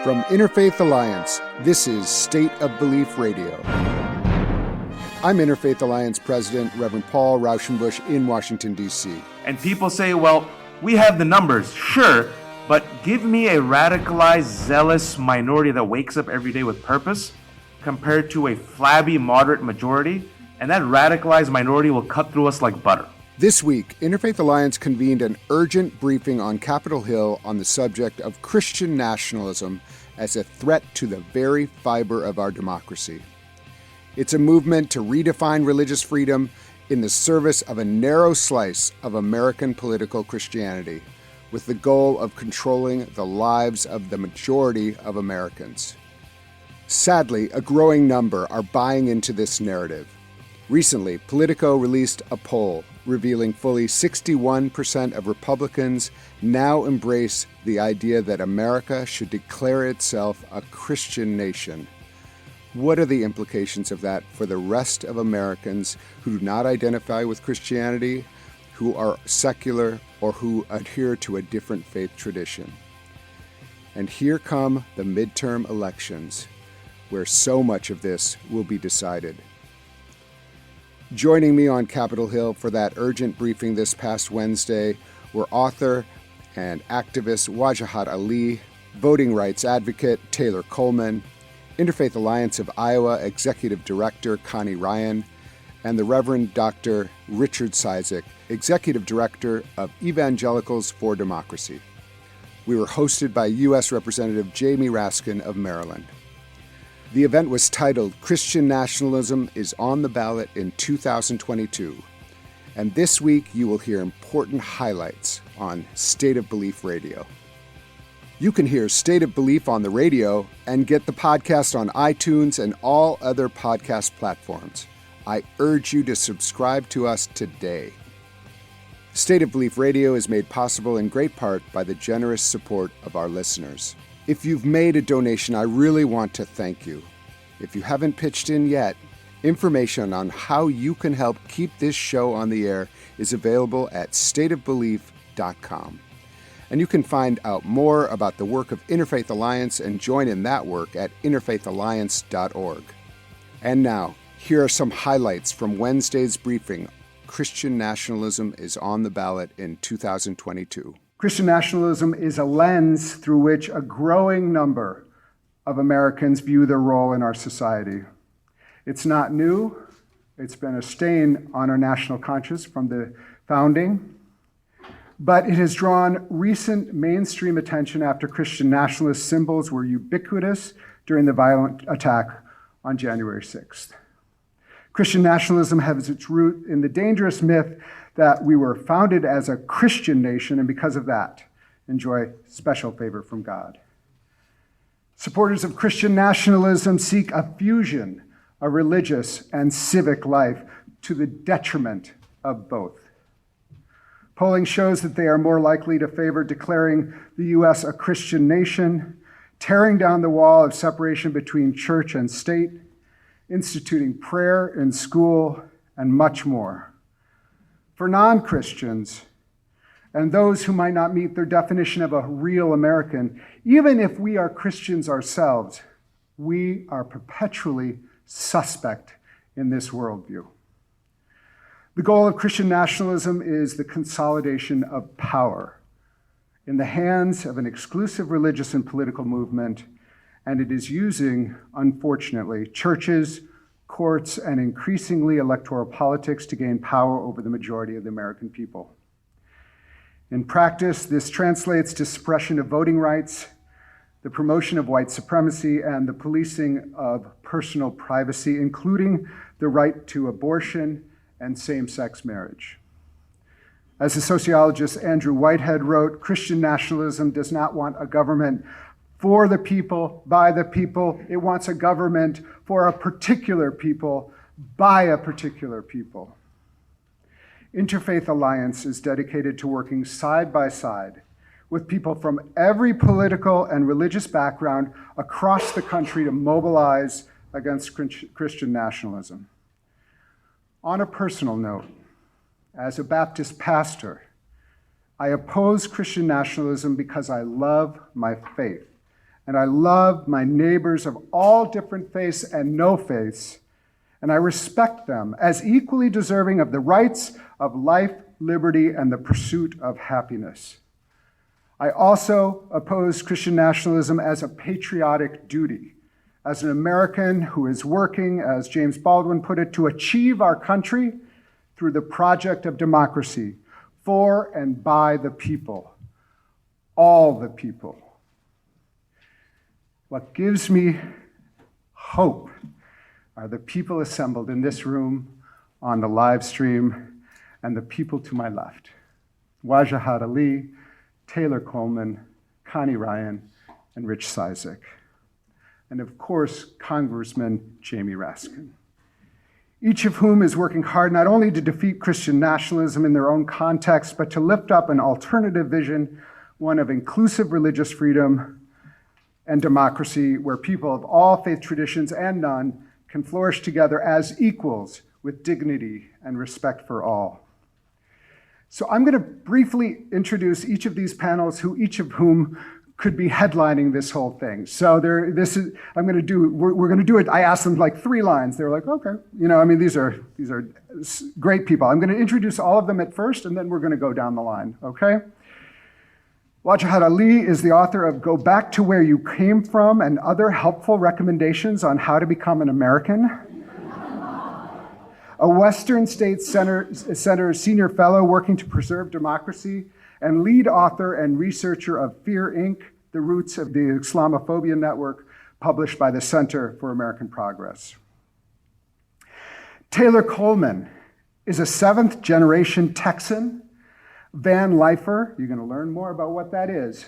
From Interfaith Alliance, this is State of Belief Radio. I'm Interfaith Alliance President, Reverend Paul Rauschenbusch in Washington, D.C. And people say, well, we have the numbers, sure, but give me a radicalized, zealous minority that wakes up every day with purpose compared to a flabby, moderate majority, and that radicalized minority will cut through us like butter. This week, Interfaith Alliance convened an urgent briefing on Capitol Hill on the subject of Christian nationalism as a threat to the very fiber of our democracy. It's a movement to redefine religious freedom in the service of a narrow slice of American political Christianity, with the goal of controlling the lives of the majority of Americans. Sadly, a growing number are buying into this narrative. Recently, Politico released a poll revealing fully 61% of Republicans now embrace the idea that America should declare itself a Christian nation. What are the implications of that for the rest of Americans who do not identify with Christianity, who are secular, or who adhere to a different faith tradition? And here come the midterm elections, where so much of this will be decided. Joining me on Capitol Hill for that urgent briefing this past Wednesday were author and activist Wajahat Ali, voting rights advocate Taylor Coleman, Interfaith Alliance of Iowa Executive Director Connie Ryan, and the Reverend Dr. Richard Cizik, Executive Director of Evangelicals for Democracy. We were hosted by U.S. Representative Jamie Raskin of Maryland. The event was titled Christian Nationalism is on the Ballot in 2022. And this week you will hear important highlights on State of Belief Radio. You can hear State of Belief on the radio and get the podcast on iTunes and all other podcast platforms. I urge you to subscribe to us today. State of Belief Radio is made possible in great part by the generous support of our listeners. If you've made a donation, I really want to thank you. If you haven't pitched in yet, information on how you can help keep this show on the air is available at stateofbelief.com. And you can find out more about the work of Interfaith Alliance and join in that work at interfaithalliance.org. And now, here are some highlights from Wednesday's briefing. Christian nationalism is on the ballot in 2022. Christian nationalism is a lens through which a growing number of Americans view their role in our society. It's not new. It's been a stain on our national conscience from the founding. But it has drawn recent mainstream attention after Christian nationalist symbols were ubiquitous during the violent attack on January 6th. Christian nationalism has its root in the dangerous myth that we were founded as a Christian nation and because of that enjoy special favor from God. Supporters of Christian nationalism seek a fusion of religious and civic life to the detriment of both. Polling shows that they are more likely to favor declaring the U.S. a Christian nation, tearing down the wall of separation between church and state, instituting prayer in school, and much more. For non-Christians and those who might not meet their definition of a real American, even if we are Christians ourselves, we are perpetually suspect in this worldview. The goal of Christian nationalism is the consolidation of power in the hands of an exclusive religious and political movement, and it is using, unfortunately, churches, courts, and increasingly electoral politics to gain power over the majority of the American people. In practice, this translates to suppression of voting rights, the promotion of white supremacy, and the policing of personal privacy, including the right to abortion and same-sex marriage. As the sociologist Andrew Whitehead wrote, Christian nationalism does not want a government for the people, by the people. It wants a government for a particular people, by a particular people. Interfaith Alliance is dedicated to working side by side with people from every political and religious background across the country to mobilize against Christian nationalism. On a personal note, as a Baptist pastor, I oppose Christian nationalism because I love my faith and I love my neighbors of all different faiths and no faiths, and I respect them as equally deserving of the rights of life, liberty, and the pursuit of happiness. I also oppose Christian nationalism as a patriotic duty, as an American who is working, as James Baldwin put it, to achieve our country through the project of democracy, for and by the people, all the people. What gives me hope are the people assembled in this room, on the live stream, and the people to my left. Wajahat Ali, Taylor Coleman, Connie Ryan, and Rich Cizik. And of course, Congressman Jamie Raskin. Each of whom is working hard not only to defeat Christian nationalism in their own context, but to lift up an alternative vision, one of inclusive religious freedom and democracy, where people of all faith traditions and none can flourish together as equals with dignity and respect for all. So I'm going to briefly introduce each of these panels, each of whom could be headlining this whole thing. So we're going to do it. I asked them like 3 lines. They were like, okay, these are great people. I'm going to introduce all of them at first, and then we're going to go down the line, okay? Wajahat Ali is the author of Go Back to Where You Came From and Other Helpful Recommendations on How to Become an American. A Western States Center senior fellow working to preserve democracy, and lead author and researcher of Fear, Inc., The Roots of the Islamophobia Network, published by the Center for American Progress. Taylor Coleman is a 7th-generation Texan, van lifer, you're going to learn more about what that is,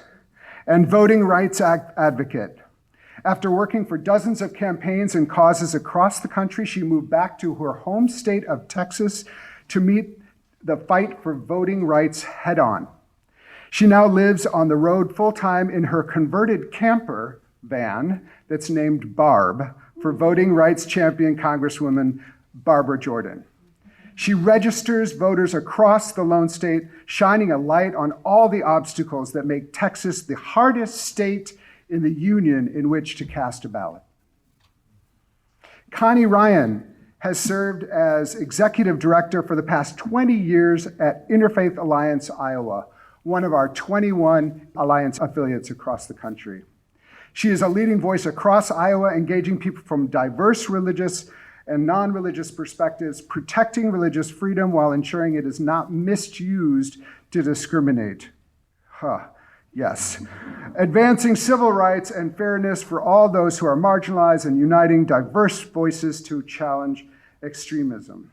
and voting rights advocate. After working for dozens of campaigns and causes across the country, she moved back to her home state of Texas to meet the fight for voting rights head on. She now lives on the road full-time in her converted camper van that's named Barb for voting rights champion Congresswoman Barbara Jordan. She registers voters across the Lone State, shining a light on all the obstacles that make Texas the hardest state in the union in which to cast a ballot. Connie Ryan has served as executive director for the past 20 years at Interfaith Alliance, Iowa, one of our 21 Alliance affiliates across the country. She is a leading voice across Iowa, engaging people from diverse religious and non-religious perspectives, protecting religious freedom while ensuring it is not misused to discriminate. Yes. Advancing civil rights and fairness for all those who are marginalized and uniting diverse voices to challenge extremism.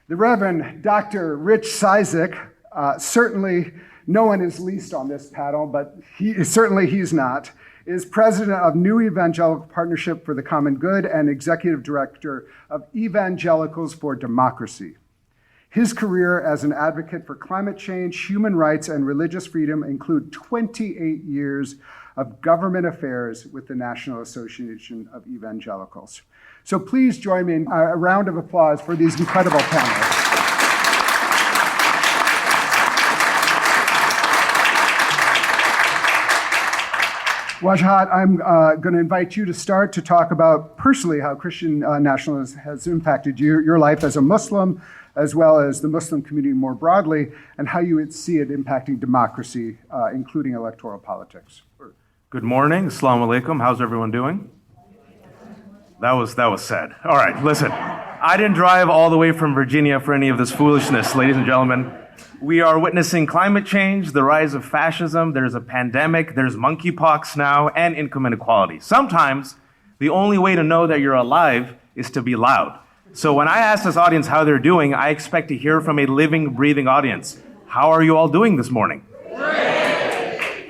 The Reverend Dr. Rich Cizik, certainly no one is least on this panel, but he's not, is president of New Evangelical Partnership for the Common Good and executive director of Evangelicals for Democracy. His career as an advocate for climate change, human rights, and religious freedom include 28 years of government affairs with the National Association of Evangelicals. So please join me in a round of applause for these incredible panelists. Wajahat, I'm going to invite you to start to talk about personally how Christian nationalism has impacted your life as a Muslim, as well as the Muslim community more broadly, and how you would see it impacting democracy, including electoral politics. Good morning. Assalamu alaikum. How's everyone doing? That was sad. All right, listen. I didn't drive all the way from Virginia for any of this foolishness, ladies and gentlemen. We are witnessing climate change, the rise of fascism, there's a pandemic, there's monkeypox now, and income inequality. Sometimes the only way to know that you're alive is to be loud. So when I ask this audience how they're doing, I expect to hear from a living, breathing audience. How are you all doing this morning? A-.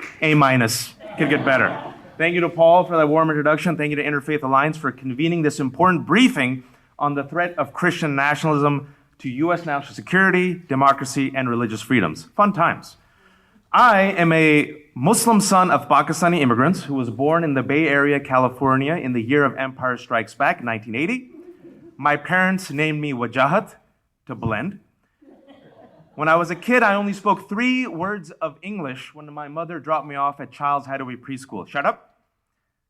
Could get better. Thank you to Paul for that warm introduction. Thank you to Interfaith Alliance for convening this important briefing on the threat of Christian nationalism to U.S. national security, democracy, and religious freedoms. Fun times. I am a Muslim son of Pakistani immigrants who was born in the Bay Area, California in the year of Empire Strikes Back, 1980. My parents named me Wajahat to blend. When I was a kid, I only spoke 3 words of English when my mother dropped me off at Child's Hideaway Preschool. Shut up,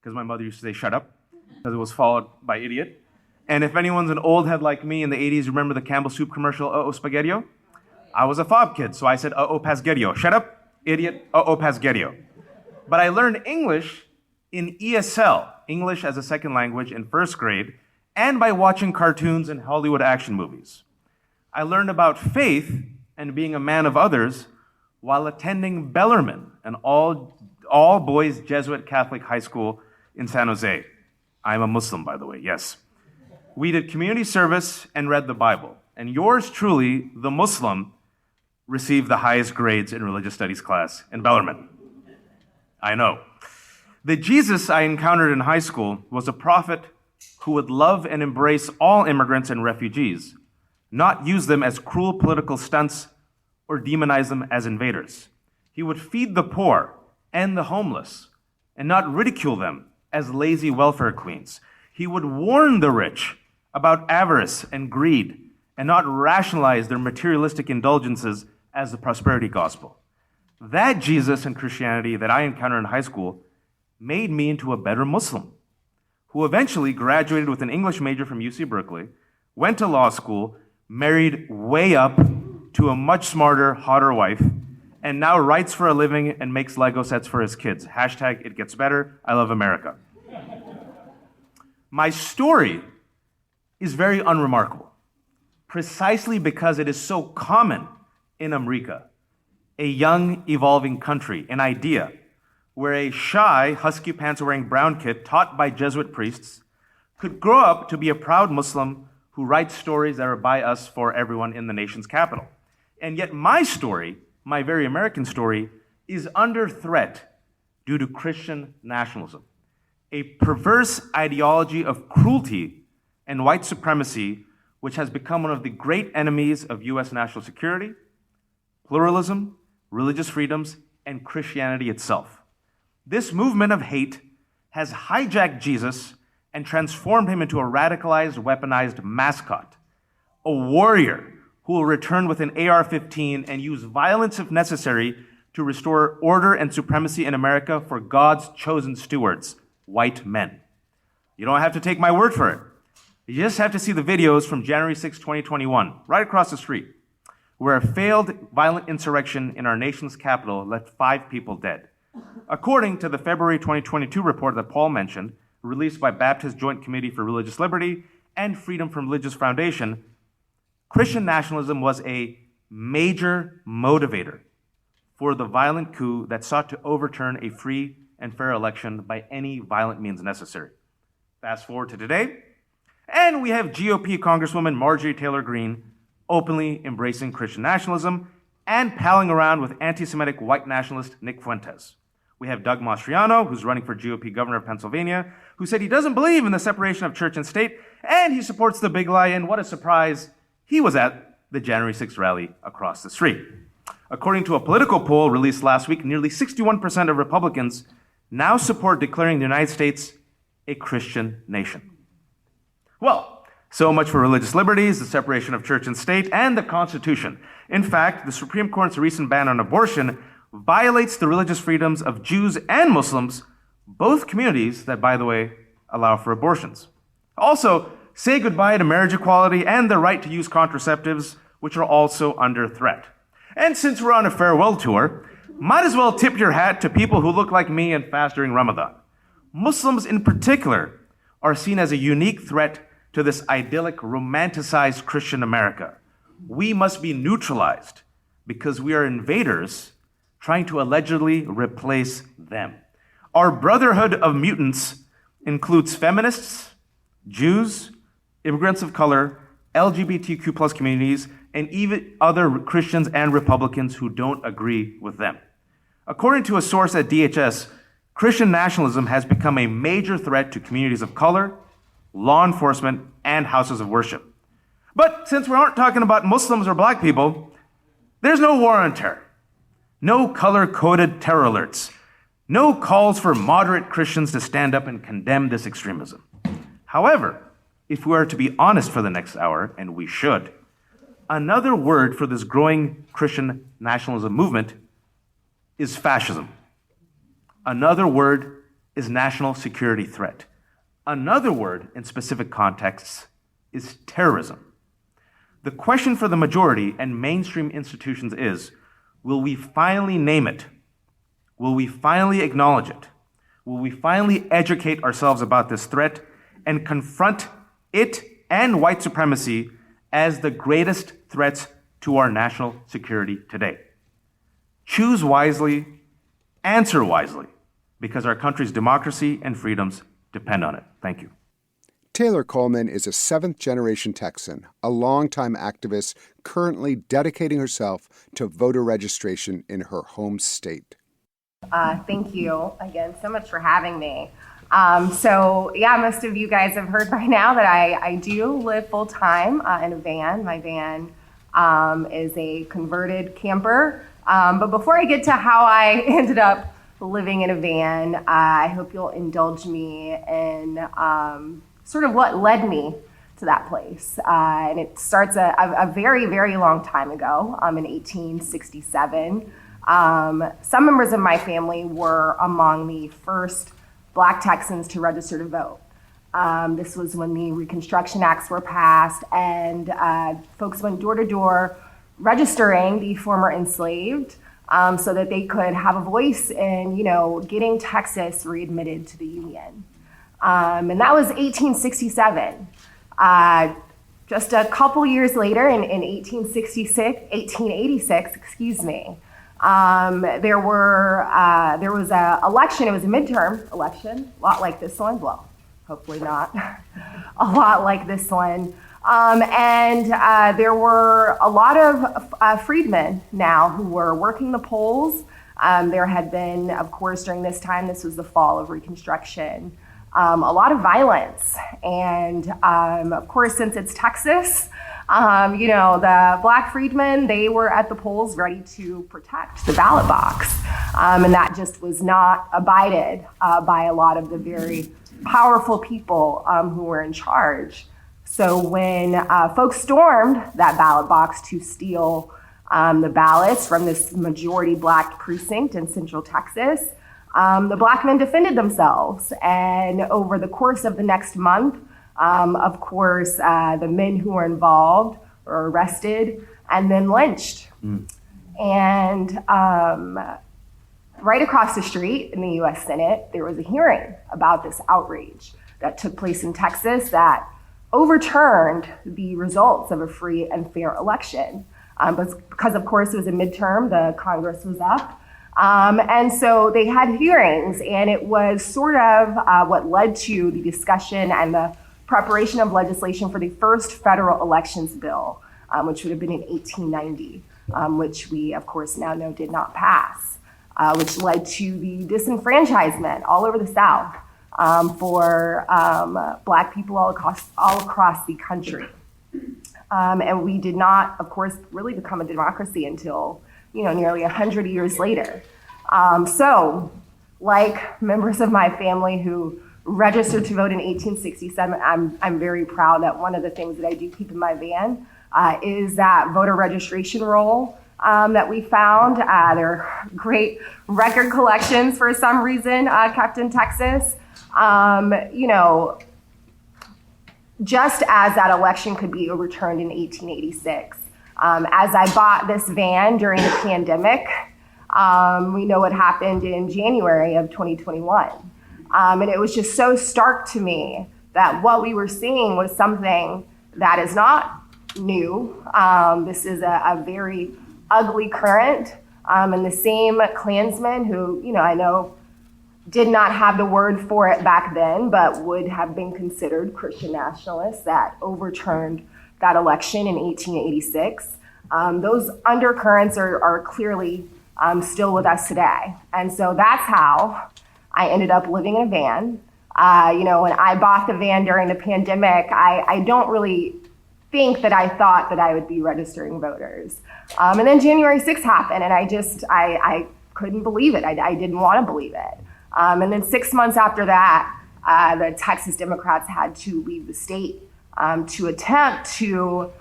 because my mother used to say shut up, because it was followed by idiot. And if anyone's an old head like me in the 80s, remember the Campbell Soup commercial, uh-oh, spaghetti-o? I was a fob kid, so I said, uh-oh, pasgetti-o. Shut up, idiot, uh-oh, pasgetti-o. But I learned English in ESL, English as a second language, in 1st grade, and by watching cartoons and Hollywood action movies. I learned about faith and being a man of others while attending Bellarmine, an all-boys Jesuit Catholic high school in San Jose. I'm a Muslim, by the way, yes. We did community service and read the Bible. And yours truly, the Muslim, received the highest grades in religious studies class in Bellarmine. I know. The Jesus I encountered in high school was a prophet who would love and embrace all immigrants and refugees, not use them as cruel political stunts or demonize them as invaders. He would feed the poor and the homeless and not ridicule them as lazy welfare queens. He would warn the rich about avarice and greed and not rationalize their materialistic indulgences as the prosperity gospel. That Jesus and Christianity that I encountered in high school made me into a better Muslim, who eventually graduated with an English major from UC Berkeley, went to law school, married way up to a much smarter, hotter wife, and now writes for a living and makes Lego sets for his kids. Hashtag it gets better. I love America. My story is very unremarkable, precisely because it is so common in America, a young, evolving country, an idea where a shy, husky pants-wearing brown kid taught by Jesuit priests could grow up to be a proud Muslim who writes stories that are by us for everyone in the nation's capital. And yet my story, my very American story, is under threat due to Christian nationalism, a perverse ideology of cruelty and white supremacy, which has become one of the great enemies of US national security, pluralism, religious freedoms, and Christianity itself. This movement of hate has hijacked Jesus and transformed him into a radicalized, weaponized mascot, a warrior who will return with an AR-15 and use violence if necessary to restore order and supremacy in America for God's chosen stewards, white men. You don't have to take my word for it. You just have to see the videos from January 6, 2021, right across the street, where a failed violent insurrection in our nation's capital left 5 people dead. According to the February 2022 report that Paul mentioned, released by Baptist Joint Committee for Religious Liberty and Freedom from Religious Foundation, Christian nationalism was a major motivator for the violent coup that sought to overturn a free and fair election by any violent means necessary. Fast forward to today, and we have GOP Congresswoman Marjorie Taylor Greene openly embracing Christian nationalism and palling around with anti-Semitic white nationalist Nick Fuentes. We have Doug Mastriano, who's running for GOP governor of Pennsylvania, who said he doesn't believe in the separation of church and state, and he supports the big lie, and what a surprise, he was at the January 6th rally across the street. According to a political poll released last week, nearly 61% of Republicans now support declaring the United States a Christian nation. Well, so much for religious liberties, the separation of church and state, and the Constitution. In fact, the Supreme Court's recent ban on abortion violates the religious freedoms of Jews and Muslims, both communities that, by the way, allow for abortions. Also, say goodbye to marriage equality and the right to use contraceptives, which are also under threat. And since we're on a farewell tour, might as well tip your hat to people who look like me and fast during Ramadan. Muslims in particular are seen as a unique threat to this idyllic, romanticized Christian America. We must be neutralized because we are invaders trying to allegedly replace them. Our brotherhood of mutants includes feminists, Jews, immigrants of color, LGBTQ plus communities, and even other Christians and Republicans who don't agree with them. According to a source at DHS, Christian nationalism has become a major threat to communities of color, law enforcement, and houses of worship. But since we aren't talking about Muslims or black people, there's no war on terror. No color-coded terror alerts. No calls for moderate Christians to stand up and condemn this extremism. However, if we are to be honest for the next hour, and we should, Another word for this growing Christian nationalism movement is fascism. Another word is national security threat. Another word in specific contexts is terrorism. The question for the majority and mainstream institutions is, will we finally name it? Will we finally acknowledge it? Will we finally educate ourselves about this threat and confront it and white supremacy as the greatest threats to our national security today? Choose wisely, answer wisely, because our country's democracy and freedoms depend on it. Thank you. Taylor Coleman is a seventh-generation Texan, a longtime activist currently dedicating herself to voter registration in her home state. Thank you again so much for having me. Most of you guys have heard by now that I do live full-time in a van. My van is a converted camper. But before I get to how I ended up living in a van, I hope you'll indulge me in sort of what led me to that place. And it starts a very, very long time ago, in 1867. Some members of my family were among the first Black Texans to register to vote. This was when the Reconstruction Acts were passed, and folks went door to door registering the former enslaved so that they could have a voice in, getting Texas readmitted to the Union. And that was 1867. Just a couple years later, in 1886, there was an election. It was a midterm election, a lot like this one. Well, hopefully not a lot like this one. There were a lot of freedmen now who were working the polls. There had been, of course, during this time, this was the fall of Reconstruction, a lot of violence. And of course, since it's Texas, the Black freedmen, they were at the polls ready to protect the ballot box. And that just was not abided by a lot of the very powerful people who were in charge. So when folks stormed that ballot box to steal the ballots from this majority Black precinct in Central Texas, the Black men defended themselves. And over the course of the next month, of course, the men who were involved were arrested and then lynched. And right across the street in the US Senate, there was a hearing about this outrage that took place in Texas that overturned the results of a free and fair election. But because, of course, it was a midterm, the Congress was up. And so they had hearings, and it was sort of what led to the discussion and the preparation of legislation for the first federal elections bill, which would have been in 1890, which we, of course, now know did not pass, which led to the disenfranchisement all over the South for Black people all across the country. And we did not, of course, really become a democracy until nearly 100 years later. So, like members of my family who registered to vote in 1867, I'm very proud that one of the things that I do keep in my van is that voter registration roll that we found. There are great record collections for some reason kept in Texas. Just as that election could be overturned in 1886. As I bought this van during the pandemic, we know what happened in January of 2021. And it was just so stark to me that what we were seeing was something that is not new. This is a very ugly current. And the same Klansmen who, I know did not have the word for it back then, but would have been considered Christian nationalists that overturned that election in 1886. Those undercurrents are clearly still with us today. And so that's how I ended up living in a van. When I bought the van during the pandemic, I don't really think that I thought that I would be registering voters. And then January 6th happened, and I couldn't believe it. I didn't want to believe it. And then 6 months after that, the Texas Democrats had to leave the state to attempt to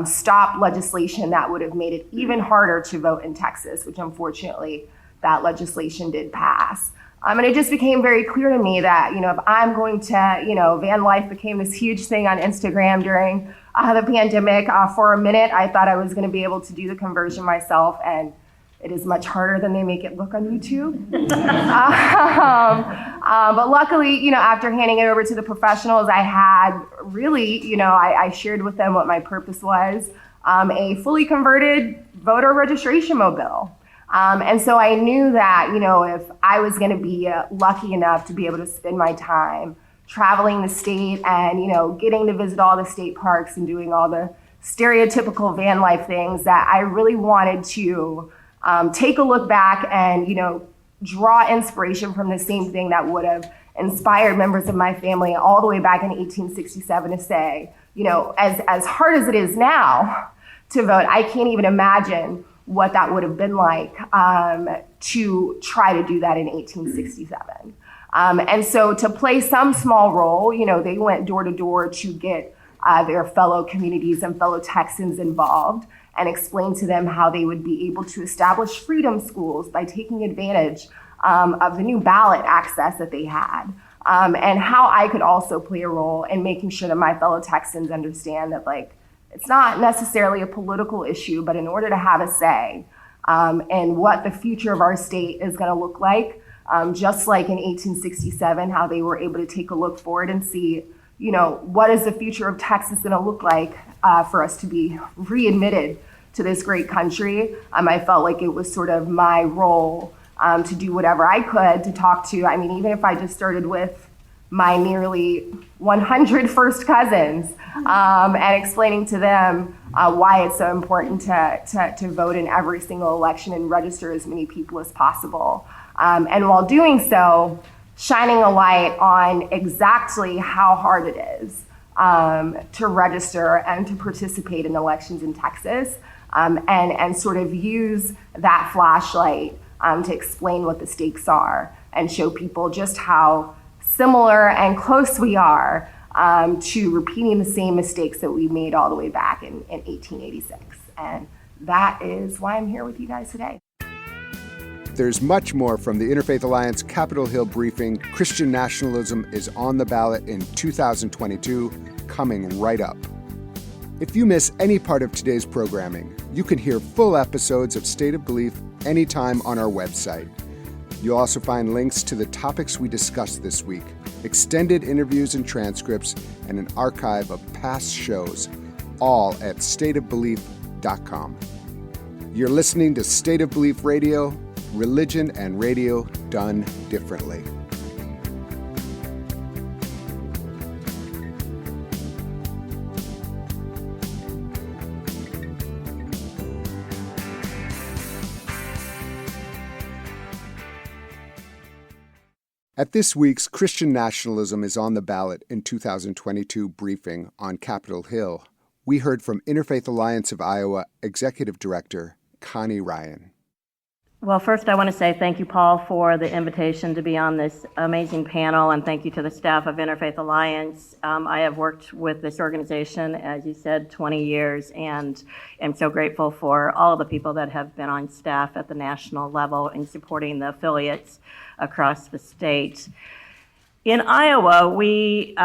stop legislation that would have made it even harder to vote in Texas, which unfortunately that legislation did pass. And it just became very clear to me that, if I'm going to, van life became this huge thing on Instagram during the pandemic. For a minute, I thought I was going to be able to do the conversion myself, and it is much harder than they make it look on YouTube. But luckily, after handing it over to the professionals, I had really, I shared with them what my purpose was, a fully converted voter registration mobile. And so I knew that, if I was going to be lucky enough to be able to spend my time traveling the state and, getting to visit all the state parks and doing all the stereotypical van life things, that I really wanted to take a look back and, draw inspiration from the same thing that would have inspired members of my family all the way back in 1867 to say, as hard as it is now to vote, I can't even imagine what that would have been like to try to do that in 1867. And so to play some small role, they went door to door to get their fellow communities and fellow Texans involved and explain to them how they would be able to establish freedom schools by taking advantage of the new ballot access that they had, and how I could also play a role in making sure that my fellow Texans understand that, it's not necessarily a political issue, but in order to have a say in what the future of our state is going to look like, just like in 1867, how they were able to take a look forward and see, what is the future of Texas going to look like for us to be readmitted to this great country. I felt like it was sort of my role to do whatever I could to talk to, even if I just started with my nearly 100 first cousins and explaining to them why it's so important to vote in every single election and register as many people as possible. And while doing so, shining a light on exactly how hard it is to register and to participate in elections in Texas, and sort of use that flashlight to explain what the stakes are and show people just how similar and close we are to repeating the same mistakes that we made all the way back in 1886. And that is why I'm here with you guys today. There's much more from the Interfaith Alliance Capitol Hill briefing. Christian Nationalism is on the ballot in 2022, coming right up. If you miss any part of today's programming, you can hear full episodes of State of Belief anytime on our website. You'll also find links to the topics we discussed this week, extended interviews and transcripts, and an archive of past shows, all at stateofbelief.com. You're listening to State of Belief Radio, religion and radio done differently. At this week's Christian Nationalism is on the ballot in 2022 briefing on Capitol Hill, we heard from Interfaith Alliance of Iowa Executive Director Connie Ryan. Well, first I want to say thank you, Paul, for the invitation to be on this amazing panel, and thank you to the staff of Interfaith Alliance. I have worked with this organization, as you said, 20 years, and am so grateful for all of the people that have been on staff at the national level in supporting the affiliates across the state. In Iowa, we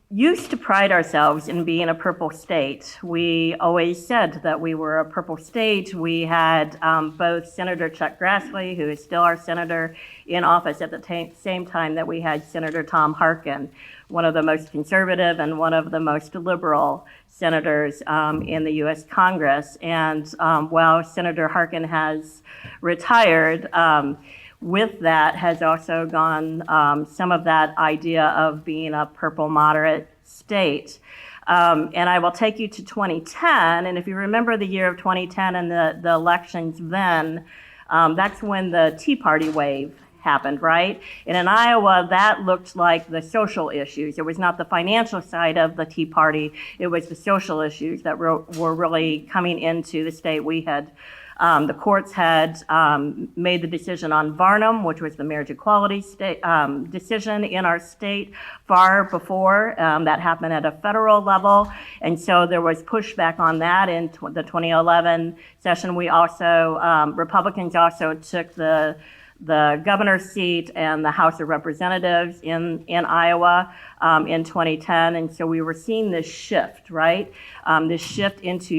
used to pride ourselves in being a purple state. We always said that we were a purple state. We had both Senator Chuck Grassley, who is still our senator, in office at the same time that we had Senator Tom Harkin, one of the most conservative and one of the most liberal senators in the U.S. Congress. And while Senator Harkin has retired, with that has also gone some of that idea of being a purple moderate state. And I will take you to 2010, and if you remember the year of 2010 and the elections then, that's when the Tea Party wave happened, right? And in Iowa, that looked like the social issues. It was not the financial side of the Tea Party. It was the social issues that were really coming into the state. We had the courts had made the decision on Varnum, which was the marriage equality decision in our state far before that happened at a federal level. And so there was pushback on that in the 2011 session. We also, Republicans also took the governor's seat and the House of Representatives in Iowa in 2010. And so we were seeing this shift, right? This shift into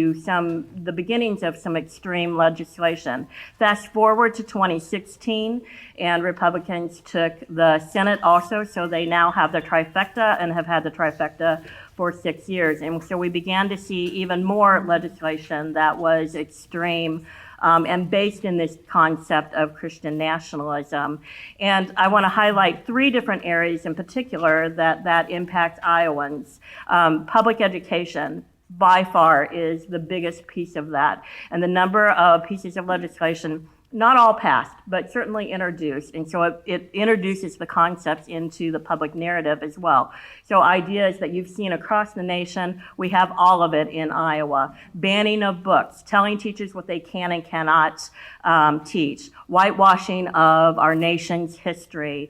the beginnings of some extreme legislation. Fast forward to 2016, and Republicans took the Senate also, so they now have the trifecta and have had the trifecta for 6 years. And so we began to see even more legislation that was extreme and based in this concept of Christian nationalism. And I want to highlight 3 different areas in particular that impact Iowans. Public education, by far, is the biggest piece of that. And the number of pieces of legislation, not all passed, but certainly introduced. And so it introduces the concepts into the public narrative as well. So ideas that you've seen across the nation, we have all of it in Iowa. Banning of books, telling teachers what they can and cannot teach, whitewashing of our nation's history.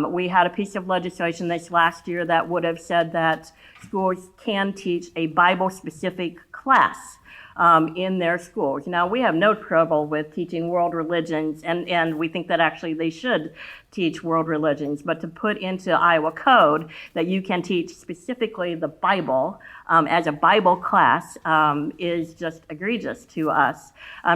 We had a piece of legislation this last year that would have said that schools can teach a Bible-specific class in their schools. Now, we have no trouble with teaching world religions, and we think that actually they should teach world religions, but to put into Iowa code that you can teach specifically the Bible as a Bible class is just egregious to us.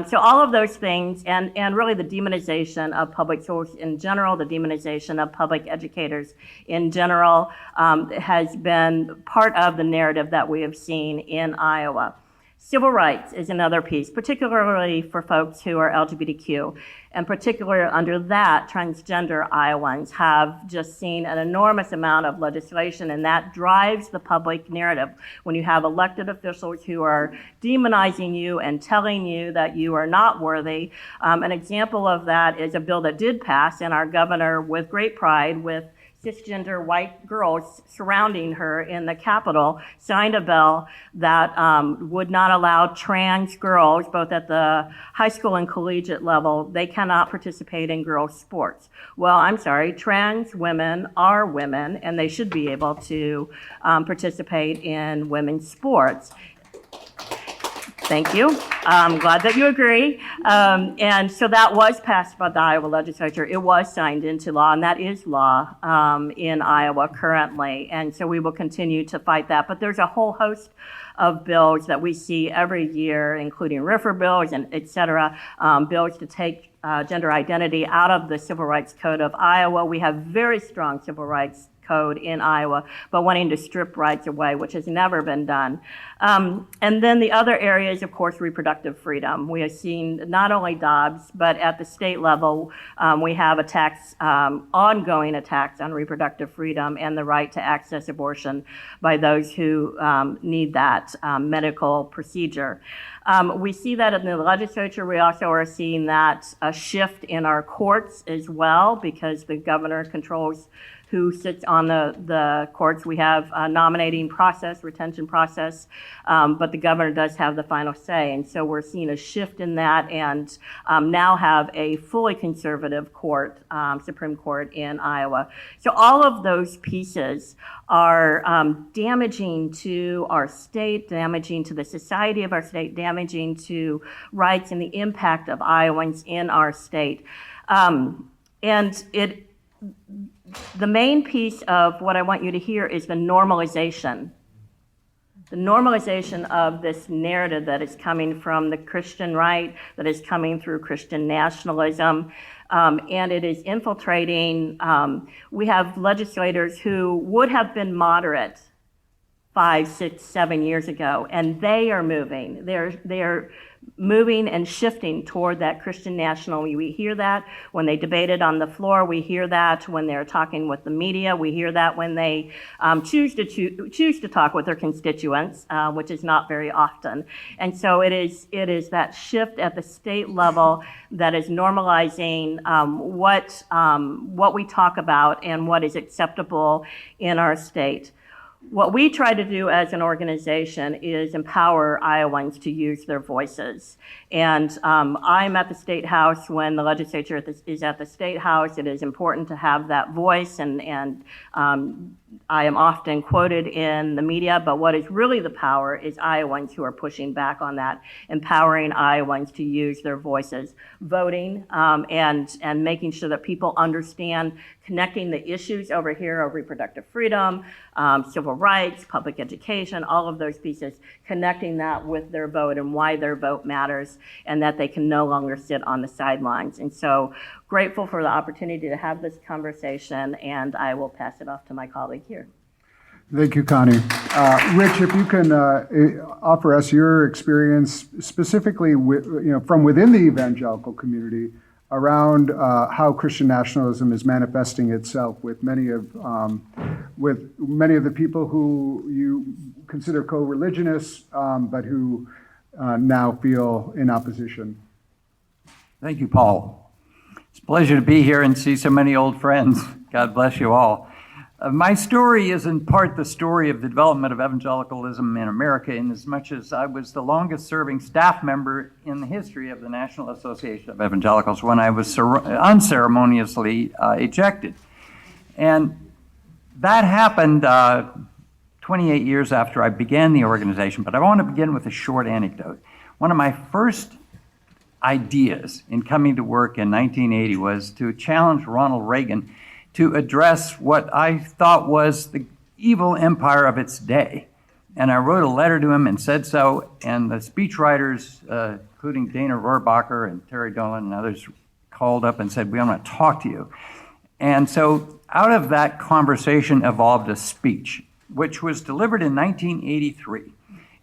So all of those things, and really the demonization of public schools in general, the demonization of public educators in general, has been part of the narrative that we have seen in Iowa. Civil rights is another piece, particularly for folks who are LGBTQ. And particularly under that, transgender Iowans have just seen an enormous amount of legislation, and that drives the public narrative. When you have elected officials who are demonizing you and telling you that you are not worthy, an example of that is a bill that did pass, and our governor, with great pride, with cisgender white girls surrounding her in the Capitol, signed a bill that would not allow trans girls, both at the high school and collegiate level, they cannot participate in girls' sports. Well, I'm sorry, trans women are women, and they should be able to participate in women's sports. Thank you. I'm glad that you agree. And so that was passed by the Iowa legislature. It was signed into law, and that is law in Iowa currently. And so we will continue to fight that. But there's a whole host of bills that we see every year, including RFRA bills and et cetera, bills to take gender identity out of the Civil Rights Code of Iowa. We have very strong civil rights code in Iowa, but wanting to strip rights away, which has never been done. And then the other area is, of course, reproductive freedom. We have seen not only Dobbs, but at the state level, we have attacks, ongoing attacks on reproductive freedom and the right to access abortion by those who need that medical procedure. We see that in the legislature. We also are seeing that a shift in our courts as well, because the governor controls who sits on the courts. We have a nominating process, retention process, but the governor does have the final say. And so we're seeing a shift in that, and now have a fully conservative court, Supreme Court in Iowa. So all of those pieces are damaging to our state, damaging to the society of our state, damaging to rights and the impact of Iowans in our state. The main piece of what I want you to hear is the normalization of this narrative that is coming from the Christian right, that is coming through Christian nationalism, and it is infiltrating. We have legislators who would have been moderate 5, 6, 7 years ago, and they are moving. They're moving and shifting toward that Christian national. We hear that when they debate it on the floor. We hear that when they're talking with the media. We hear that when they choose to talk with their constituents, which is not very often. And so it is that shift at the state level that is normalizing what we talk about and what is acceptable in our state. What we try to do as an organization is empower Iowans to use their voices. And I'm at the State House when the legislature is at the State House. It is important to have that voice, and I am often quoted in the media, but what is really the power is Iowans who are pushing back on that, empowering Iowans to use their voices, voting, and making sure that people understand connecting the issues over here of reproductive freedom, civil rights, public education, all of those pieces, connecting that with their vote and why their vote matters, and that they can no longer sit on the sidelines. And so grateful for the opportunity to have this conversation, and I will pass it off to my colleague here. Thank you, Connie. Rich, if you can offer us your experience specifically from within the evangelical community around how Christian nationalism is manifesting itself with many of the people who you consider co-religionists, but who now feel in opposition. Thank you, Paul. It's a pleasure to be here and see so many old friends. God bless you all. My story is in part the story of the development of evangelicalism in America, in as much as I was the longest serving staff member in the history of the National Association of Evangelicals when I was unceremoniously ejected. And that happened 28 years after I began the organization, but I want to begin with a short anecdote. One of my first ideas in coming to work in 1980 was to challenge Ronald Reagan to address what I thought was the evil empire of its day. And I wrote a letter to him and said so, and the speechwriters, including Dana Rohrabacher and Terry Dolan and others, called up and said, "We want to talk to you." And so out of that conversation evolved a speech, which was delivered in 1983.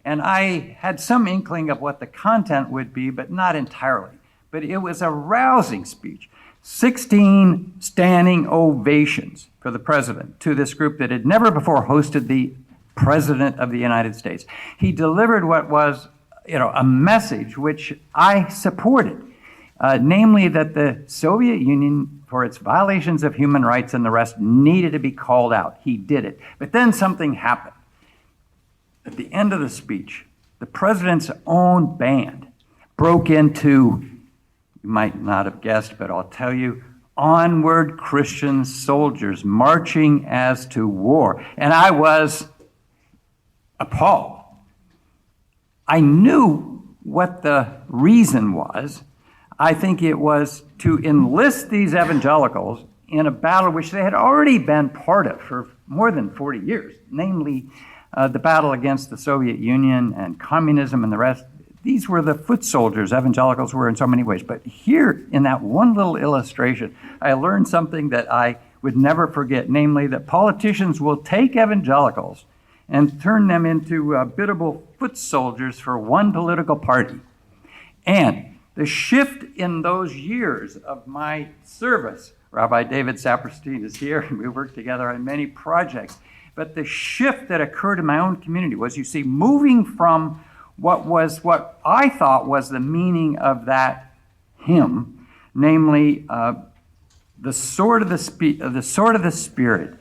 And I had some inkling of what the content would be, but not entirely. But it was a rousing speech. 16 standing ovations for the president to this group that had never before hosted the president of the United States. He delivered what was, a message which I supported, namely that the Soviet Union, for its violations of human rights and the rest, needed to be called out. He did it. But then something happened. At the end of the speech, the president's own band broke into, you might not have guessed, but I'll tell you, onward Christian soldiers marching as to war. And I was appalled. I knew what the reason was. I think it was to enlist these evangelicals in a battle which they had already been part of for more than 40 years, namely the battle against the Soviet Union and communism and the rest. These were the foot soldiers, evangelicals were in so many ways. But here, in that one little illustration, I learned something that I would never forget, namely that politicians will take evangelicals and turn them into biddable foot soldiers for one political party. And the shift in those years of my service, Rabbi David Saperstein is here, and we worked together on many projects, but the shift that occurred in my own community was, you see, moving from what I thought was the meaning of that hymn, namely the sword of the Spirit,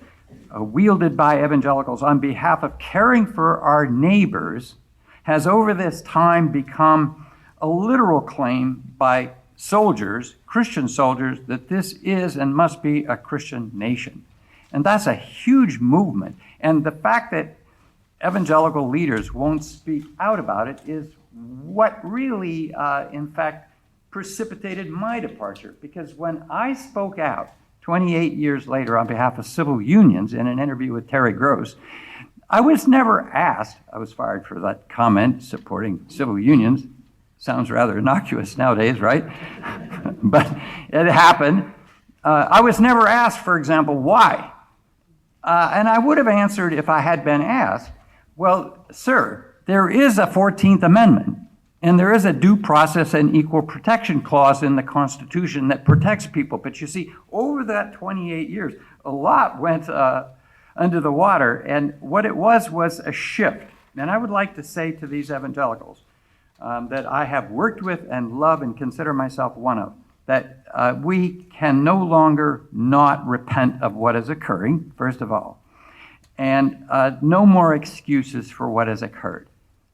wielded by evangelicals on behalf of caring for our neighbors, has over this time become a literal claim by soldiers, Christian soldiers, that this is and must be a Christian nation. And that's a huge movement. And the fact that evangelical leaders won't speak out about it is what really, in fact, precipitated my departure. Because when I spoke out 28 years later on behalf of civil unions in an interview with Terry Gross, I was never asked, I was fired for that comment, supporting civil unions. Sounds rather innocuous nowadays, right? But it happened. I was never asked, for example, why. And I would have answered if I had been asked, Well, sir, there is a 14th Amendment, and there is a due process and equal protection clause in the Constitution that protects people. But you see, over that 28 years, a lot went under the water, and what it was a shift. And I would like to say to these evangelicals that I have worked with and love and consider myself one of, that we can no longer not repent of what is occurring, first of all, and no more excuses for what has occurred.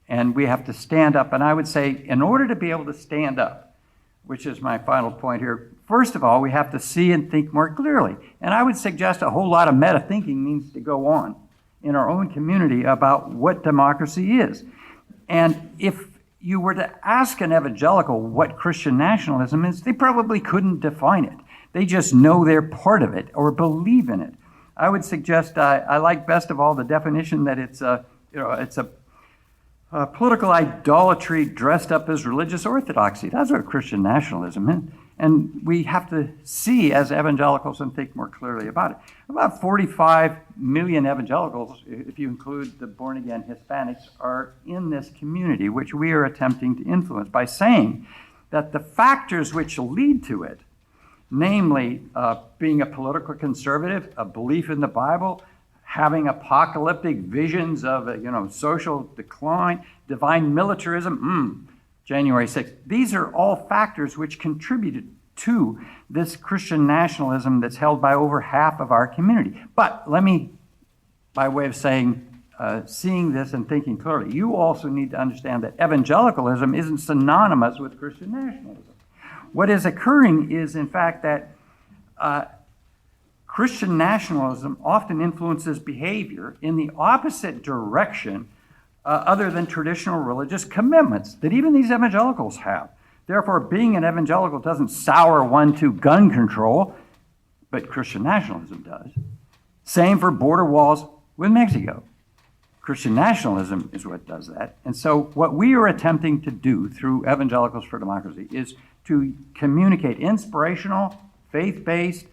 And we have to stand up. And I would say, in order to be able to stand up, which is my final point here, first of all, we have to see and think more clearly. And I would suggest a whole lot of meta-thinking needs to go on in our own community about what democracy is. And if you were to ask an evangelical what Christian nationalism is, they probably couldn't define it. They just know they're part of it or believe in it. I would suggest I like best of all the definition that it's a political idolatry dressed up as religious orthodoxy. That's what Christian nationalism is. And we have to see as evangelicals and think more clearly about it. About 45 million evangelicals, if you include the born-again Hispanics, are in this community, which we are attempting to influence by saying that the factors which lead to it, namely being a political conservative, a belief in the Bible, having apocalyptic visions of social decline, divine militarism, January 6th. These are all factors which contributed to this Christian nationalism that's held by over half of our community. But let me, by way of saying, seeing this and thinking clearly, you also need to understand that evangelicalism isn't synonymous with Christian nationalism. What is occurring is, in fact, that Christian nationalism often influences behavior in the opposite direction other than traditional religious commitments that even these evangelicals have. Therefore, being an evangelical doesn't sour one to gun control, but Christian nationalism does. Same for border walls with Mexico. Christian nationalism is what does that. And so what we are attempting to do through Evangelicals for Democracy is to communicate inspirational, faith-based,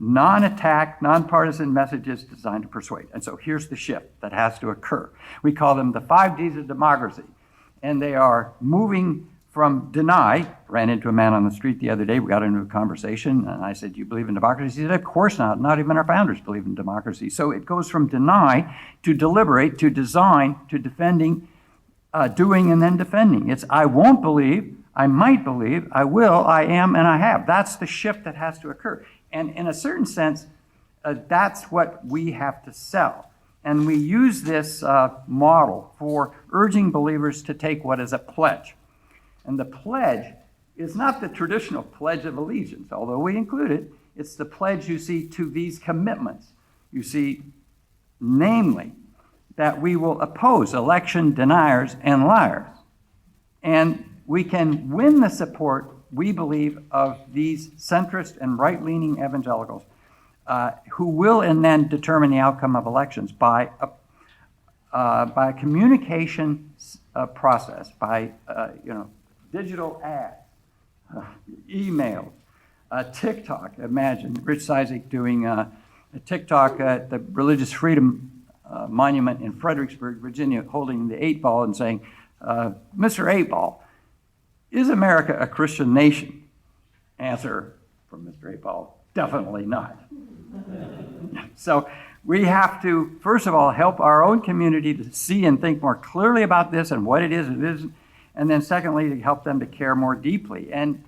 non-attack, non-partisan messages designed to persuade. And so here's the shift that has to occur. We call them the 5 Ds of democracy. And they are moving from deny. Ran into a man on the street the other day. We got into a conversation, and I said, "Do you believe in democracy?" He said, "Of course not. Not even our founders believe in democracy." So it goes from deny to deliberate to design to defending, doing, and then defending. It's I won't believe, I might believe, I will, I am, and I have. That's the shift that has to occur. And in a certain sense, that's what we have to sell. And we use this model for urging believers to take what is a pledge. And the pledge is not the traditional Pledge of Allegiance, although we include it. It's the pledge you see to these commitments. You see, namely, that we will oppose election deniers and liars. And we can win the support, we believe, of these centrist and right-leaning evangelicals who will and then determine the outcome of elections by a communication process, by digital ads, email, TikTok. Imagine Rich Cizik doing a TikTok at the Religious Freedom Monument in Fredericksburg, Virginia, holding the 8-ball and saying, "Mr. 8-ball, is America a Christian nation?" Answer from Mr. 8-ball, definitely not. So we have to, first of all, help our own community to see and think more clearly about this and what it is and isn't. And then secondly, to help them to care more deeply. And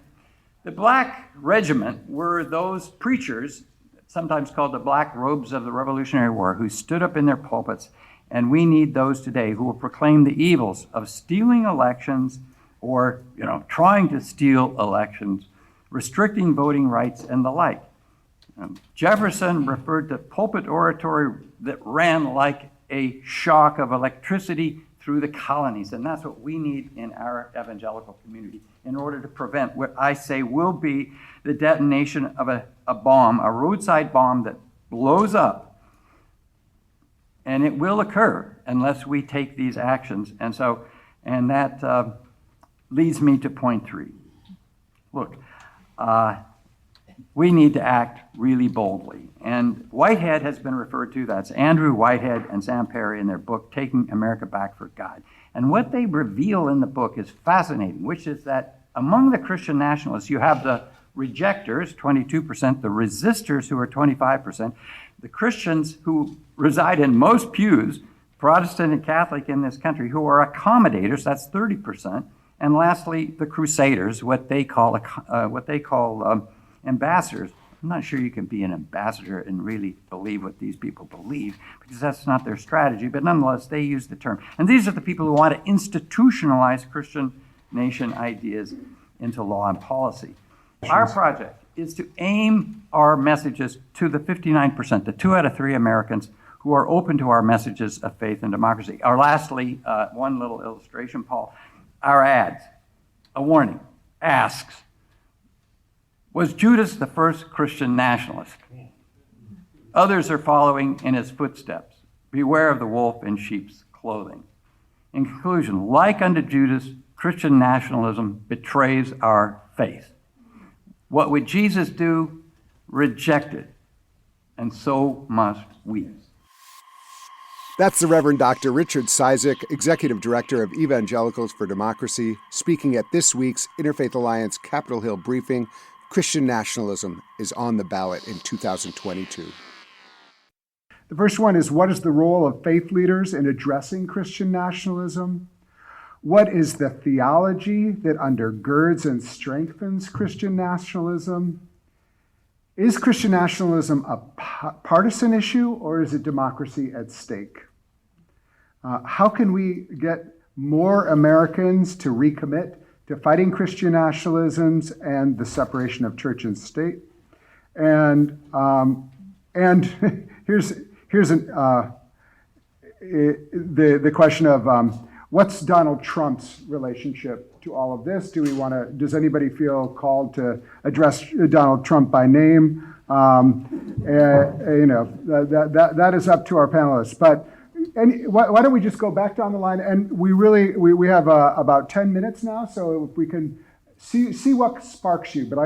the Black Regiment were those preachers, sometimes called the Black Robes of the Revolutionary War, who stood up in their pulpits. And we need those today who will proclaim the evils of stealing elections or, trying to steal elections, restricting voting rights, and the like. Jefferson referred to pulpit oratory that ran like a shock of electricity through the colonies, and that's what we need in our evangelical community in order to prevent what I say will be the detonation of a bomb, a roadside bomb that blows up, and it will occur unless we take these actions. And that leads me to point 3. Look, we need to act really boldly. And Whitehead has been referred to, that's Andrew Whitehead and Sam Perry in their book, Taking America Back for God. And what they reveal in the book is fascinating, which is that among the Christian nationalists, you have the rejectors, 22%, the resistors, who are 25%, the Christians who reside in most pews, Protestant and Catholic in this country, who are accommodators, that's 30%, and lastly, the crusaders, what they call ambassadors. I'm not sure you can be an ambassador and really believe what these people believe, because that's not their strategy, but nonetheless, they use the term. And these are the people who want to institutionalize Christian nation ideas into law and policy. Our project is to aim our messages to the 59%, the 2 out of 3 Americans who are open to our messages of faith and democracy. Or lastly, one little illustration, Paul, our ads, a warning, asks, was Judas the first Christian nationalist? Others are following in his footsteps. Beware of the wolf in sheep's clothing. In conclusion, like unto Judas, Christian nationalism betrays our faith. What would Jesus do? Reject it. And so must we. That's the Reverend Dr. Richard Cizik, Executive Director of Evangelicals for Democracy, speaking at this week's Interfaith Alliance Capitol Hill briefing, Christian Nationalism is on the ballot in 2022. The first one is, what is the role of faith leaders in addressing Christian nationalism? What is the theology that undergirds and strengthens Christian nationalism? Is Christian nationalism a partisan issue, or is it democracy at stake? How can we get more Americans to recommit to fighting Christian nationalisms and the separation of church and state? And here's the question of what's Donald Trump's relationship to all of this? Does anybody feel called to address Donald Trump by name? That is up to our panelists. But why don't we just go back down the line? And we have about 10 minutes now, so if we can see what sparks you. But I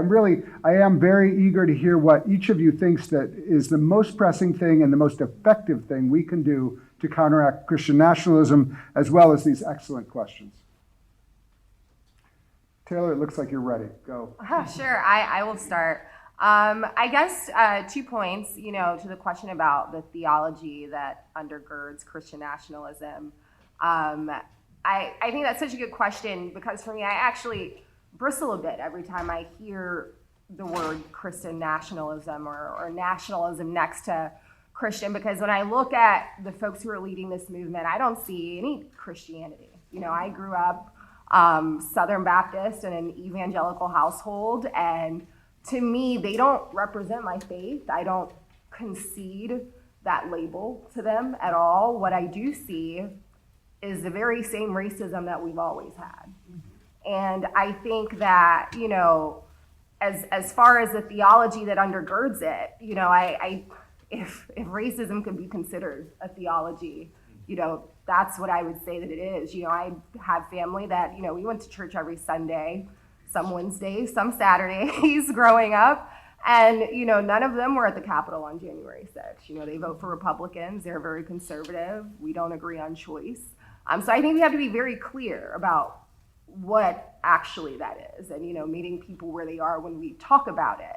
am very eager to hear what each of you thinks that is the most pressing thing and the most effective thing we can do to counteract Christian nationalism, as well as these excellent questions. Taylor, it looks like you're ready. Go. Sure, I will start. I guess 2 points, to the question about the theology that undergirds Christian nationalism. I think that's such a good question, because for me, I actually bristle a bit every time I hear the word Christian nationalism or nationalism next to Christian, because when I look at the folks who are leading this movement, I don't see any Christianity. I grew up Southern Baptist in an evangelical household, and to me, they don't represent my faith. I don't concede that label to them at all. What I do see is the very same racism that we've always had. And I think that, as far as the theology that undergirds it, if racism could be considered a theology, that's what I would say that it is. I have family that, we went to church every Sunday, some Wednesdays, some Saturdays growing up. And, none of them were at the Capitol on January 6th. They vote for Republicans. They're very conservative. We don't agree on choice. So I think we have to be very clear about what actually that is and, meeting people where they are when we talk about it.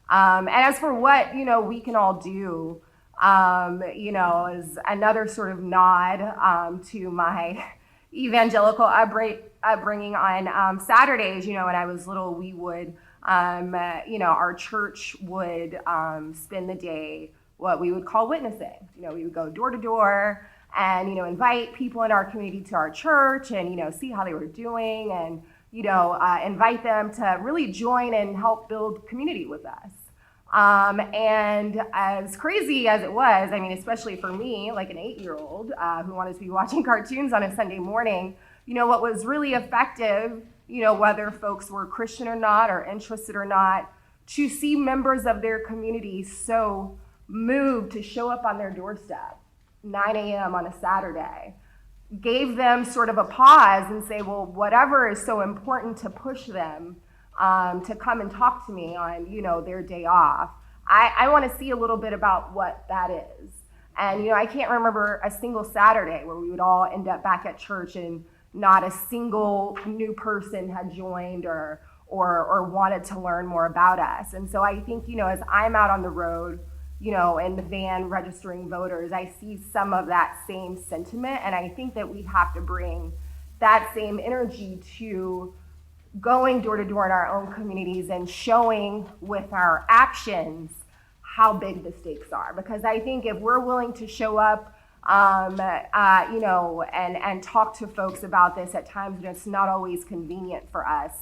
And as for what, we can all do, is another sort of nod to my evangelical upbringing on Saturdays. When I was little, we would, our church would spend the day what we would call witnessing. We would go door to door and, invite people in our community to our church and, see how they were doing and, invite them to really join and help build community with us. And as crazy as it was, especially for me, like an 8-year-old who wanted to be watching cartoons on a Sunday morning, what was really effective, whether folks were Christian or not, or interested or not, to see members of their community so moved to show up on their doorstep, 9 a.m. on a Saturday, gave them sort of a pause and say, well, whatever is so important to push them to come and talk to me on, their day off. I want to see a little bit about what that is. And, I can't remember a single Saturday where we would all end up back at church and not a single new person had joined or wanted to learn more about us. And so I think, as I'm out on the road, in the van registering voters, I see some of that same sentiment. And I think that we have to bring that same energy to going door to door in our own communities and showing with our actions how big the stakes are. Because I think if we're willing to show up, and talk to folks about this at times when it's not always convenient for us,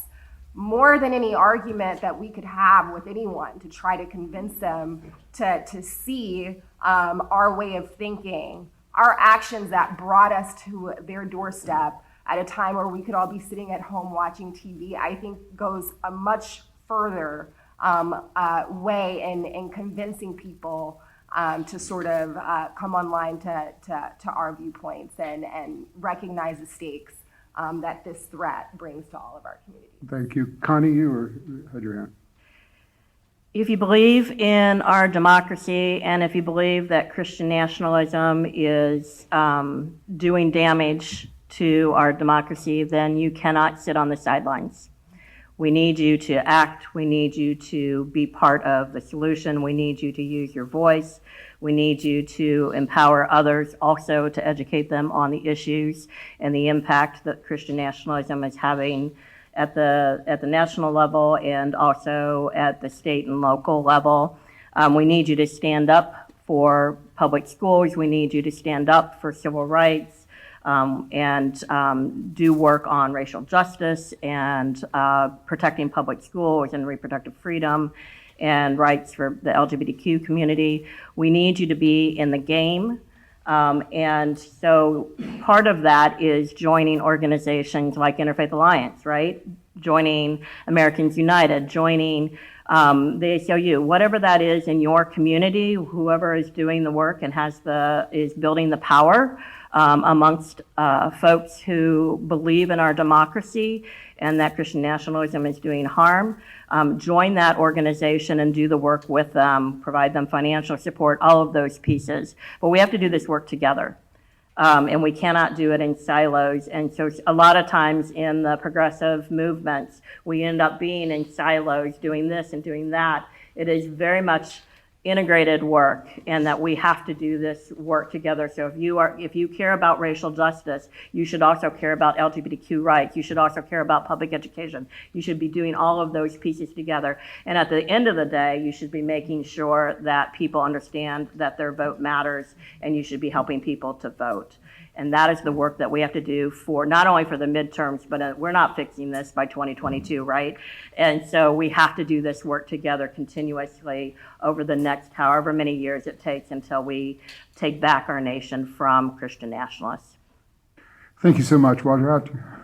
more than any argument that we could have with anyone to try to convince them to see our way of thinking, our actions that brought us to their doorstep at a time where we could all be sitting at home watching TV, I think goes a much further way in convincing people to sort of come online to our viewpoints and recognize the stakes that this threat brings to all of our communities. Thank you. Connie, you had your hand. If you believe in our democracy and if you believe that Christian nationalism is doing damage to our democracy, then you cannot sit on the sidelines. We need you to act. We need you to be part of the solution. We need you to use your voice. We need you to empower others also to educate them on the issues and the impact that Christian nationalism is having at the national level and also at the state and local level. We need you to stand up for public schools. We need you to stand up for civil rights and do work on racial justice and protecting public schools and reproductive freedom and rights for the LGBTQ community. We need you to be in the game. And so part of that is joining organizations like Interfaith Alliance, right? Joining Americans United, joining the ACLU, whatever that is in your community, whoever is doing the work and is building the power amongst folks who believe in our democracy and that Christian nationalism is doing harm. Join that organization and do the work with them, provide them financial support, all of those pieces. But we have to do this work together. And we cannot do it in silos. And so a lot of times in the progressive movements, we end up being in silos, doing this and doing that. It is very much integrated work, and that we have to do this work together. So if you care about racial justice, you should also care about LGBTQ rights. You should also care about public education. You should be doing all of those pieces together. And at the end of the day, you should be making sure that people understand that their vote matters, and you should be helping people to vote. And that is the work that we have to do for not only for the midterms, but we're not fixing this by 2022, right? And so we have to do this work together continuously over the next however many years it takes until we take back our nation from Christian nationalists. Thank you so much, Walter.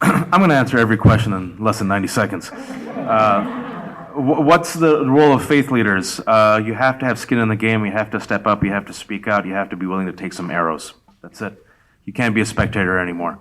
I'm going to answer every question in less than 90 seconds. What's the role of faith leaders? You have to have skin in the game. You have to step up. You have to speak out. You have to be willing to take some arrows. That's it. You can't be a spectator anymore.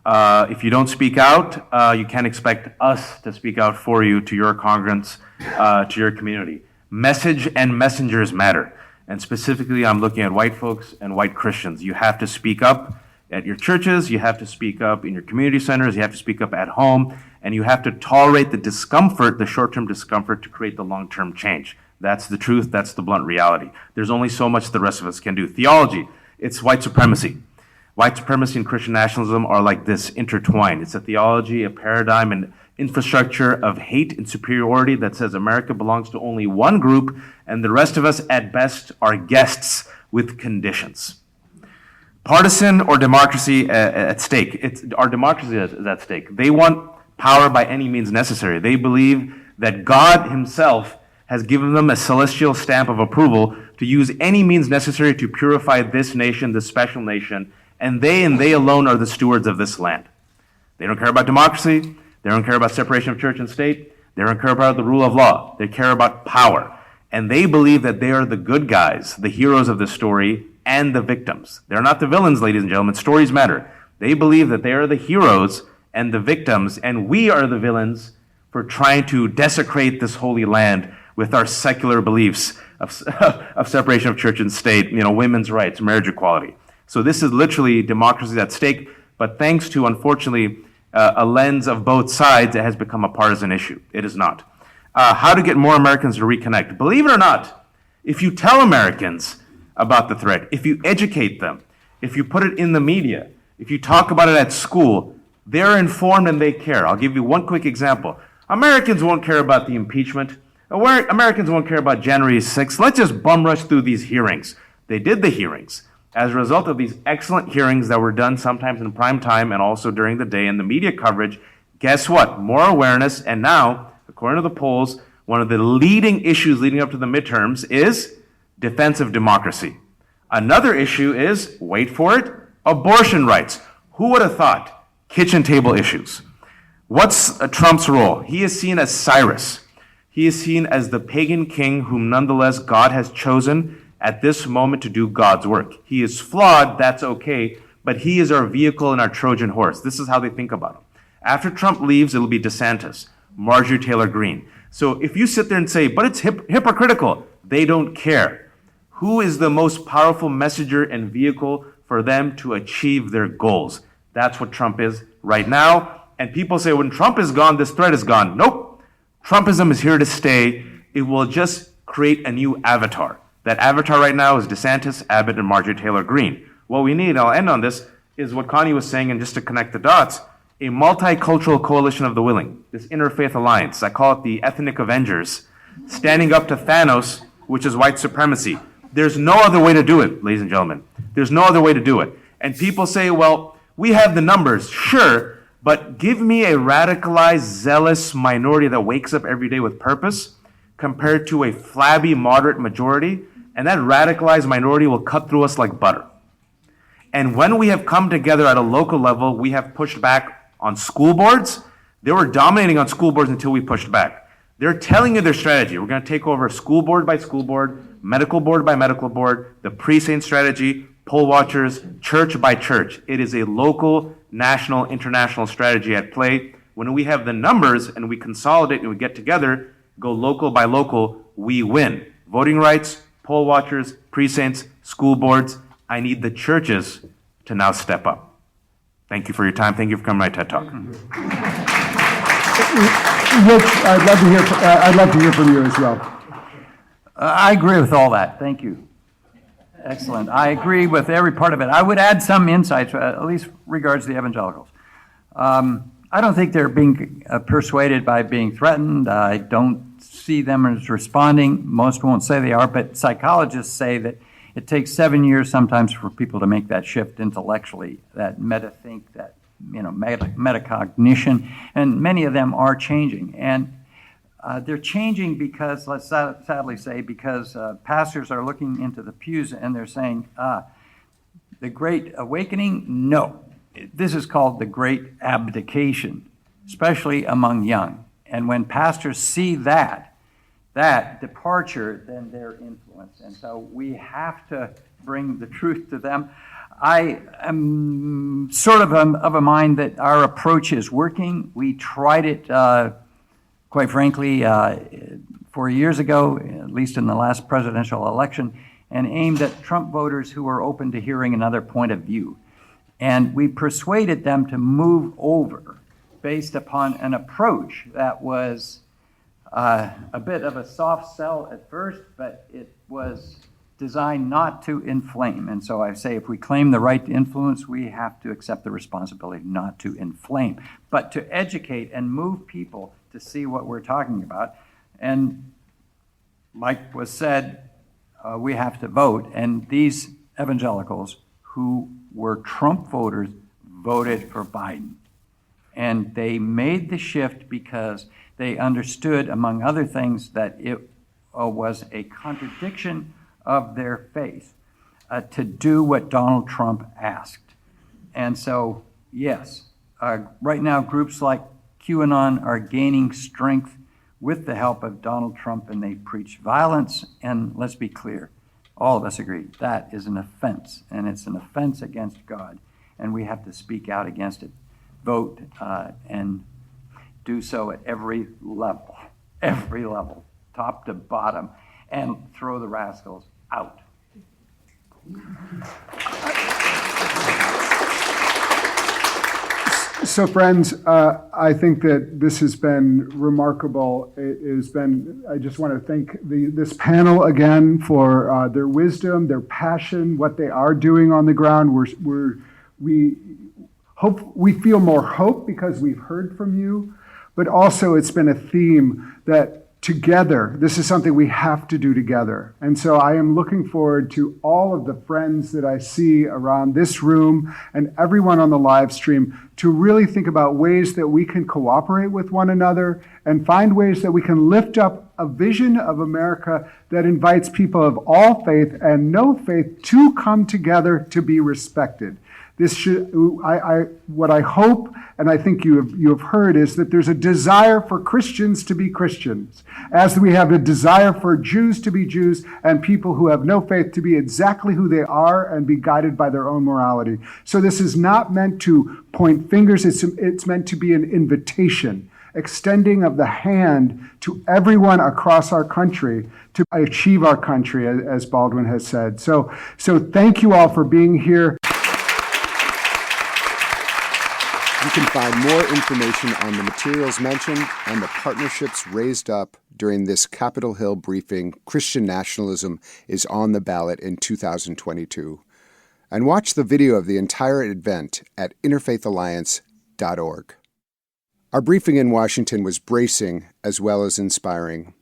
If you don't speak out, you can't expect us to speak out for you, to your congregants, to your community. Message and messengers matter. And specifically, I'm looking at white folks and white Christians. You have to speak up at your churches. You have to speak up in your community centers. You have to speak up at home. And you have to tolerate the discomfort, the short-term discomfort, to create the long-term change. That's the truth. That's the blunt reality. There's only so much the rest of us can do. Theology, it's white supremacy. White supremacy and Christian nationalism are like this, intertwined. It's a theology, a paradigm, and infrastructure of hate and superiority that says America belongs to only one group, and the rest of us, at best, are guests with conditions. Partisan or democracy at stake. Our democracy is at stake. They want power by any means necessary. They believe that God himself has given them a celestial stamp of approval to use any means necessary to purify this nation, this special nation, and they alone are the stewards of this land. They don't care about democracy. They don't care about separation of church and state. They don't care about the rule of law. They care about power. And they believe that they are the good guys, the heroes of the story, and the victims. They're not the villains, ladies and gentlemen. Stories matter. They believe that they are the heroes and the victims, and we are the villains for trying to desecrate this holy land with our secular beliefs of separation of church and state, women's rights, marriage equality. So this is literally democracy at stake, but thanks to, unfortunately, a lens of both sides, it has become a partisan issue. It is not. How to get more Americans to reconnect. Believe it or not, if you tell Americans about the threat, if you educate them, if you put it in the media, if you talk about it at school, they're informed and they care. I'll give you one quick example. Americans won't care about the impeachment. Americans won't care about January 6th. Let's just bum rush through these hearings. They did the hearings. As a result of these excellent hearings that were done sometimes in prime time and also during the day and the media coverage, guess what? More awareness. And now, according to the polls, one of the leading issues leading up to the midterms is defense of democracy. Another issue is, wait for it, abortion rights. Who would have thought? Kitchen table issues. What's Trump's role? He is seen as Cyrus. He is seen as the pagan king whom nonetheless God has chosen at this moment to do God's work. He is flawed, that's okay, but he is our vehicle and our Trojan horse. This is how they think about him. After Trump leaves, it'll be DeSantis, Marjorie Taylor Greene. So if you sit there and say, but it's hypocritical, they don't care. Who is the most powerful messenger and vehicle for them to achieve their goals? That's what Trump is right now. And people say, when Trump is gone, this threat is gone. Nope. Trumpism is here to stay. It will just create a new avatar. That avatar right now is DeSantis, Abbott, and Marjorie Taylor Greene. What we need, I'll end on this, is what Connie was saying, and just to connect the dots, a multicultural coalition of the willing, this Interfaith Alliance. I call it the ethnic Avengers, standing up to Thanos, which is white supremacy. There's no other way to do it, ladies and gentlemen. There's no other way to do it. And people say, well, we have the numbers, sure, but give me a radicalized, zealous minority that wakes up every day with purpose compared to a flabby, moderate majority, and that radicalized minority will cut through us like butter. And when we have come together at a local level, we have pushed back on school boards. They were dominating on school boards until we pushed back. They're telling you their strategy. We're going to take over school board by school board, medical board by medical board, the precinct strategy, poll watchers, church by church. It is a local, national, international strategy at play. When we have the numbers and we consolidate and we get together, go local by local, we win. Voting rights, poll watchers, precincts, school boards. I need the churches to now step up. Thank you for your time. Thank you for coming to my TED Talk. Rich, I'd love to hear from you as well. I agree with all that. Thank you. Excellent. I agree with every part of it. I would add some insights, at least regards the evangelicals. I don't think they're being persuaded by being threatened. I don't see them as responding. Most won't say they are, but psychologists say that it takes 7 years sometimes for people to make that shift intellectually, that meta-think, that metacognition, and many of them are changing. And they're changing because, let's sadly say, because pastors are looking into the pews and they're saying, the Great Awakening? No. This is called the Great Abdication, especially among young. And when pastors see that departure, then they're influenced. And so we have to bring the truth to them. I am sort of a mind that our approach is working. We tried it, quite frankly, 4 years ago, at least in the last presidential election, and aimed at Trump voters who were open to hearing another point of view. And we persuaded them to move over based upon an approach that was a bit of a soft sell at first, but it was designed not to inflame. And so I say if we claim the right to influence, we have to accept the responsibility not to inflame, but to educate and move people to see what we're talking about. And like was said, we have to vote. And these evangelicals who were Trump voters voted for Biden. And they made the shift because they understood, among other things, that it was a contradiction of their faith to do what Donald Trump asked. And so, yes, right now groups like QAnon are gaining strength with the help of Donald Trump, and they preach violence. And let's be clear, all of us agree, that is an offense, and it's an offense against God, and we have to speak out against it. Vote and do so at every level, top to bottom, and throw the rascals out. So, friends, I think that this has been remarkable. I just want to thank this panel again for their wisdom, their passion, what they are doing on the ground. We feel more hope because we've heard from you, but also it's been a theme that together, this is something we have to do together. And so I am looking forward to all of the friends that I see around this room and everyone on the live stream to really think about ways that we can cooperate with one another and find ways that we can lift up a vision of America that invites people of all faith and no faith to come together to be respected. What I hope, and I think you have heard, is that there's a desire for Christians to be Christians, as we have a desire for Jews to be Jews and people who have no faith to be exactly who they are and be guided by their own morality. So this is not meant to point fingers, it's meant to be an invitation, extending of the hand to everyone across our country to achieve our country, as Baldwin has said. So thank you all for being here. You can find more information on the materials mentioned and the partnerships raised up during this Capitol Hill briefing, Christian Nationalism is on the ballot in 2022. And watch the video of the entire event at interfaithalliance.org. Our briefing in Washington was bracing as well as inspiring.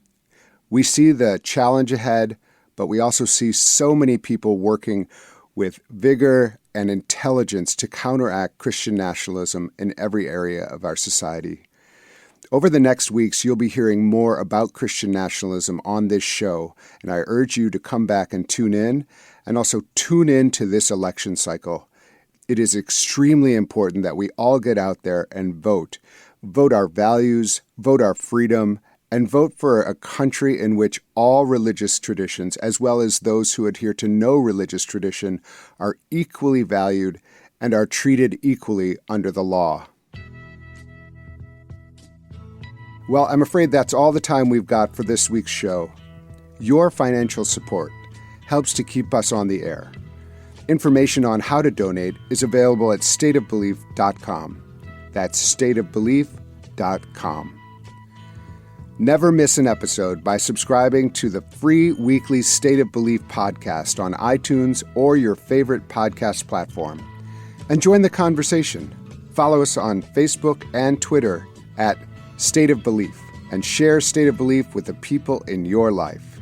We see the challenge ahead, but we also see so many people working with vigor and intelligence to counteract Christian nationalism in every area of our society. Over the next weeks, you'll be hearing more about Christian nationalism on this show, and I urge you to come back and tune in, and also tune in to this election cycle. It is extremely important that we all get out there and vote. Vote our values, vote our freedom, and vote for a country in which all religious traditions, as well as those who adhere to no religious tradition, are equally valued and are treated equally under the law. Well, I'm afraid that's all the time we've got for this week's show. Your financial support helps to keep us on the air. Information on how to donate is available at stateofbelief.com. That's stateofbelief.com. Never miss an episode by subscribing to the free weekly State of Belief podcast on iTunes or your favorite podcast platform. And join the conversation. Follow us on Facebook and Twitter at State of Belief and share State of Belief with the people in your life.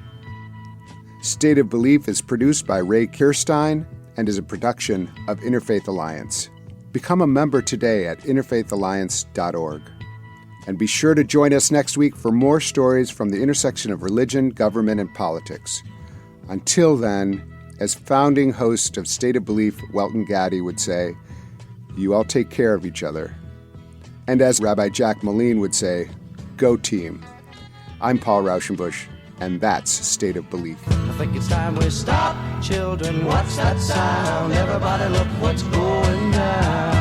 State of Belief is produced by Ray Kirstein and is a production of Interfaith Alliance. Become a member today at interfaithalliance.org. And be sure to join us next week for more stories from the intersection of religion, government, and politics. Until then, as founding host of State of Belief, Welton Gaddy would say, you all take care of each other. And as Rabbi Jack Moline would say, go team. I'm Paul Rauschenbusch, and that's State of Belief. I think it's time we stop. Children, what's that sound? Everybody look what's going down.